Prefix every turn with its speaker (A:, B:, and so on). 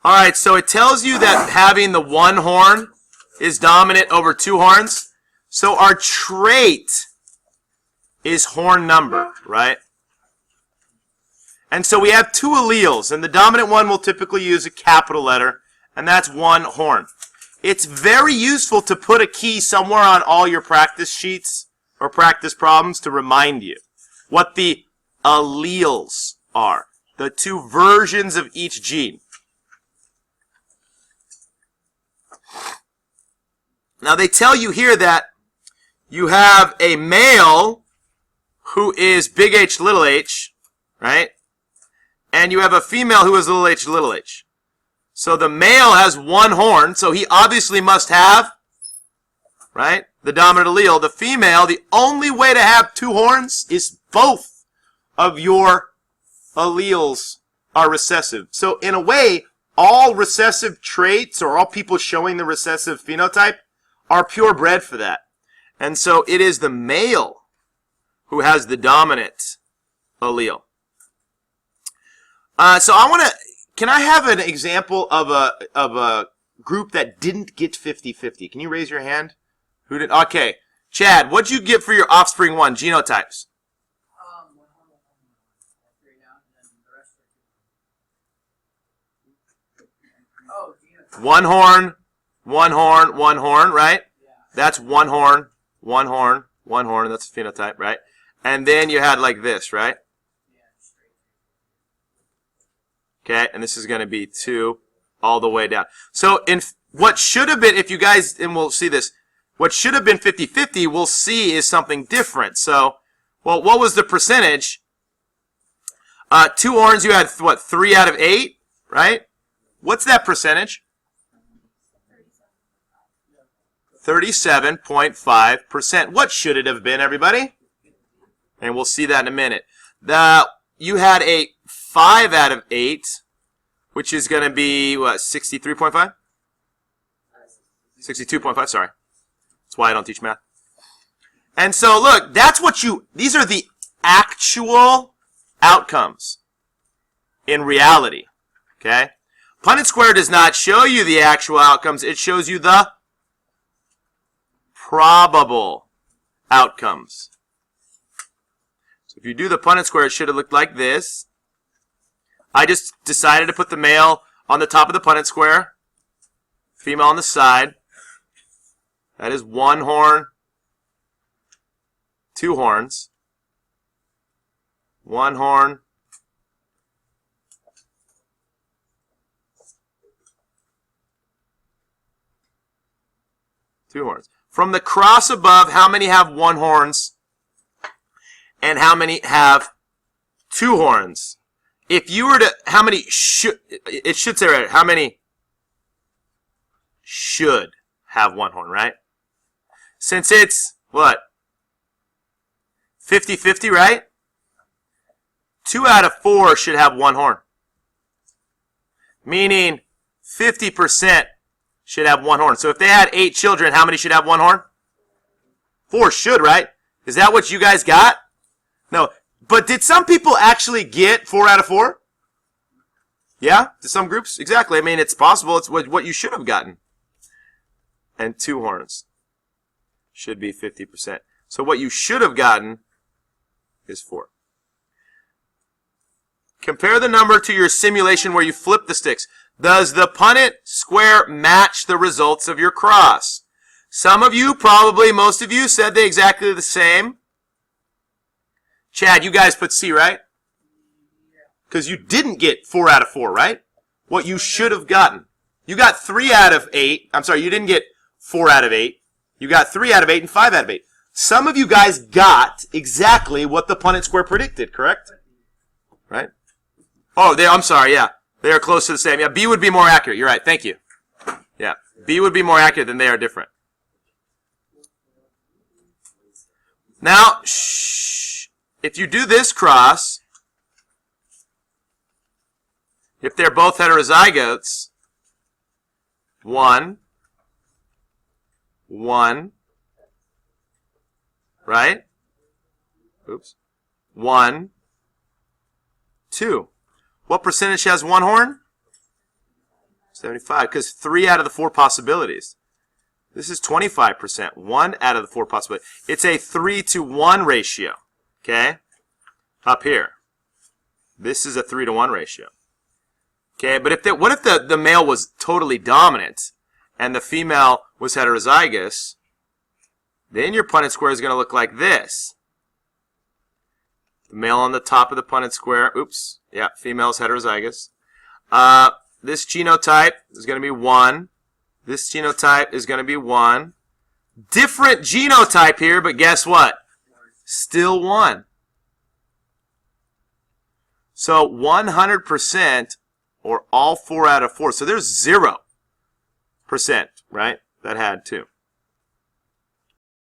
A: All right, so it tells you that having the one horn is dominant over two horns. So our trait is horn number, right? And so we have two alleles, and the dominant one will typically use a capital letter, and that's one horn. It's very useful to put a key somewhere on all your practice sheets or practice problems to remind you what the alleles are, the two versions of each gene. Now they tell you here that you have a male who is big H, little h, right? And you have a female who is little h, little h. So the male has one horn, so he obviously must have, right, the dominant allele. The female, the only way to have two horns is both of your alleles are recessive. So in a way, all recessive traits, or all people showing the recessive phenotype, are purebred for that. And so it is the male who has the dominant allele. So I want to, can I have an example of a group that didn't get 50-50? Can you raise your hand? Who did? Okay. Chad, what'd you get for your offspring one genotypes? One horn, one horn, one horn, right? That's one horn, one horn, one horn. That's a phenotype, right? And then you had like this, right? Okay, and this is going to be 2 all the way down. So in what should have been, if you guys, and we'll see this, what should have been 50-50, we'll see is something different. So, well, what was the percentage? 2 horns, you had, what, 3 out of 8, right? What's that percentage? 37.5%. What should it have been, everybody? And we'll see that in a minute. You had a 5 out of 8, which is going to be, what, 63.5? 62.5, sorry. That's why I don't teach math. And so, look, that's what these are the actual outcomes in reality, okay? Punnett square does not show you the actual outcomes. It shows you the probable outcomes. So if you do the Punnett square, it should have looked like this. I just decided to put the male on the top of the Punnett square, female on the side. That is one horn, 2 horns, one horn, two horns. From the cross above, how many have 1 horns and how many have 2 horns? If you were to, how many should, it should say right, how many should have 1 horn, right? Since it's, what, 50-50, right? 2 out of 4 should have 1 horn. Meaning 50% should have 1 horn. So if they had 8 children, how many should have 1 horn? 4 should, right? Is that what you guys got? No. But did some people actually get 4 out of 4? Yeah? To some groups? Exactly. I mean, it's possible. It's what you should have gotten. And 2 horns should be 50%. So what you should have gotten is 4. Compare the number to your simulation where you flip the sticks. Does the Punnett square match the results of your cross? Some of you, probably most of you, said they're exactly the same. Chad, you guys put C, right? Because you didn't get 4 out of 4, right? What you should have gotten. You got 3 out of 8. I'm sorry, you didn't get 4 out of 8. You got 3 out of 8 and 5 out of 8. Some of you guys got exactly what the Punnett square predicted, correct? Right? Oh, I'm sorry, yeah. They are close to the same. Yeah, B would be more accurate. You're right. Thank you. Yeah, B would be more accurate than they are different. Now, shh. If you do this cross, if they're both heterozygotes, 1, 1, right? Oops. 1, 2. What percentage has 1 horn? 75, because 3 out of the 4 possibilities. This is 25%. 1 out of the 4 possibilities. It's a 3-to-1 ratio. Okay? Up here. This is a 3-to-1 ratio. Okay, but what if the male was totally dominant and the female was heterozygous? Then your Punnett square is going to look like this. The male on the top of the Punnett square. Oops. Yeah, female is heterozygous. This genotype is going to be 1. This genotype is going to be 1. Different genotype here, but guess what? Still 1. So 100%, or all 4 out of 4. So there's 0%, right? That had 2.